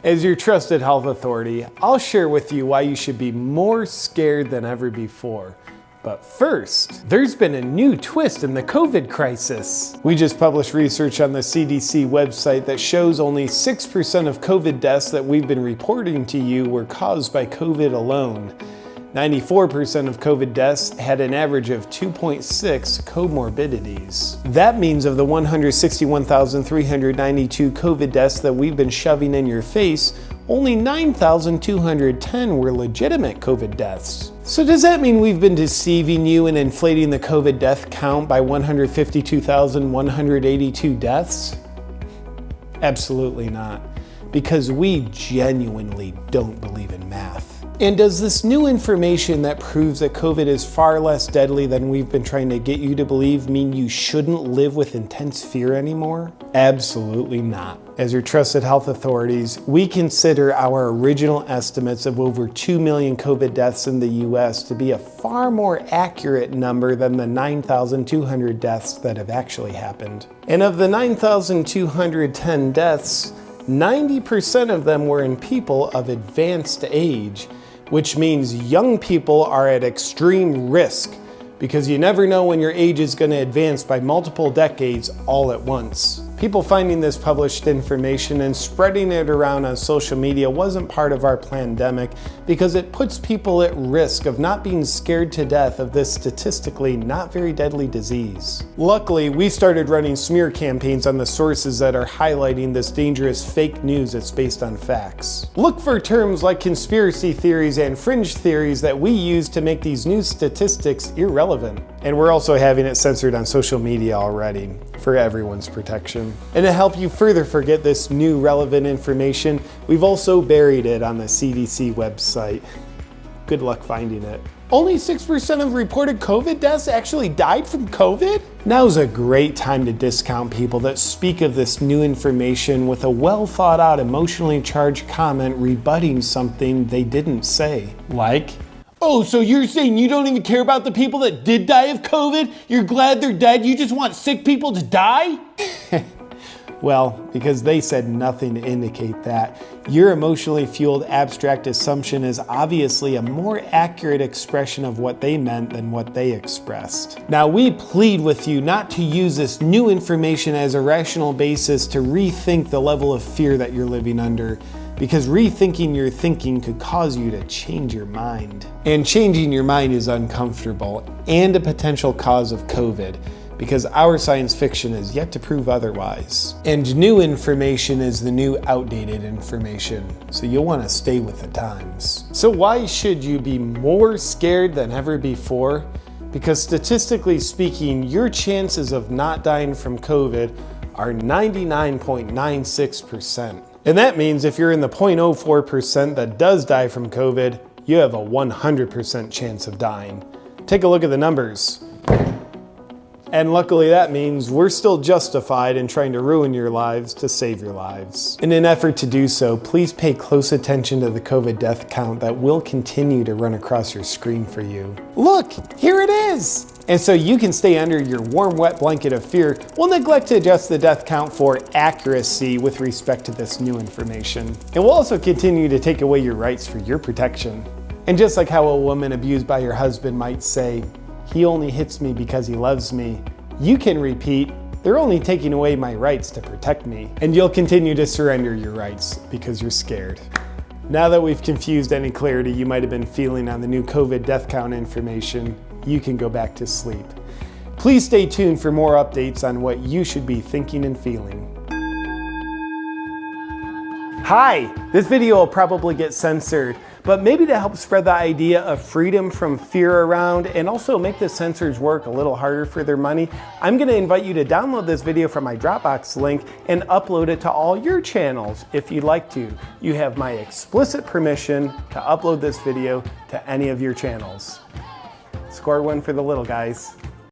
As your trusted health authority, I'll share with you why you should be more scared than ever before. But first, there's been a new twist in the COVID crisis. We just published research on the CDC website that shows only 6% of COVID deaths that we've been reporting to you were caused by COVID alone. 94% of COVID deaths had an average of 2.6 comorbidities. That means of the 161,392 COVID deaths that we've been shoving in your face, only 9,210 were legitimate COVID deaths. So does that mean we've been deceiving you and inflating the COVID death count by 152,182 deaths? Absolutely not, because we genuinely don't believe in math. And does this new information that proves that COVID is far less deadly than we've been trying to get you to believe mean you shouldn't live with intense fear anymore? Absolutely not. As your trusted health authorities, we consider our original estimates of over 2 million COVID deaths in the US to be a far more accurate number than the 9,200 deaths that have actually happened. And of the 9,210 deaths, 90% of them were in people of advanced age, which means young people are at extreme risk because you never know when your age is going to advance by multiple decades all at once. People finding this published information and spreading it around on social media wasn't part of our pandemic because it puts people at risk of not being scared to death of this statistically not very deadly disease. Luckily, we started running smear campaigns on the sources that are highlighting this dangerous fake news that's based on facts. Look for terms like conspiracy theories and fringe theories that we use to make these news statistics irrelevant. And we're also having it censored on social media already for everyone's protection. And to help you further forget this new relevant information, we've also buried it on the CDC website. Good luck finding it. Only 6% of reported COVID deaths actually died from COVID? Now's a great time to discount people that speak of this new information with a well thought out, emotionally charged comment rebutting something they didn't say. Like, oh, so you're saying you don't even care about the people that did die of COVID? You're glad they're dead? You just want sick people to die? Well, because they said nothing to indicate that. Your emotionally fueled abstract assumption is obviously a more accurate expression of what they meant than what they expressed. Now, we plead with you not to use this new information as a rational basis to rethink the level of fear that you're living under, because rethinking your thinking could cause you to change your mind. And changing your mind is uncomfortable and a potential cause of COVID, because our science fiction is yet to prove otherwise. And new information is the new outdated information, so you'll want to stay with the times. So why should you be more scared than ever before? Because statistically speaking, your chances of not dying from COVID are 99.96%. And that means if you're in the 0.04% that does die from COVID, you have a 100% chance of dying. Take a look at the numbers. And luckily that means we're still justified in trying to ruin your lives to save your lives. In an effort to do so, please pay close attention to the COVID death count that will continue to run across your screen for you. Look, here it is! And so you can stay under your warm, wet blanket of fear, we'll neglect to adjust the death count for accuracy with respect to this new information. And we'll also continue to take away your rights for your protection. And just like how a woman abused by her husband might say, "He only hits me because he loves me," you can repeat, "They're only taking away my rights to protect me." And you'll continue to surrender your rights because you're scared. Now that we've confused any clarity you might have been feeling on the new COVID death count information, you can go back to sleep. Please stay tuned for more updates on what you should be thinking and feeling. Hi, this video will probably get censored, but maybe to help spread the idea of freedom from fear around and also make the censors work a little harder for their money, I'm going to invite you to download this video from my Dropbox link and upload it to all your channels if you'd like to. You have my explicit permission to upload this video to any of your channels. Score one for the little guys.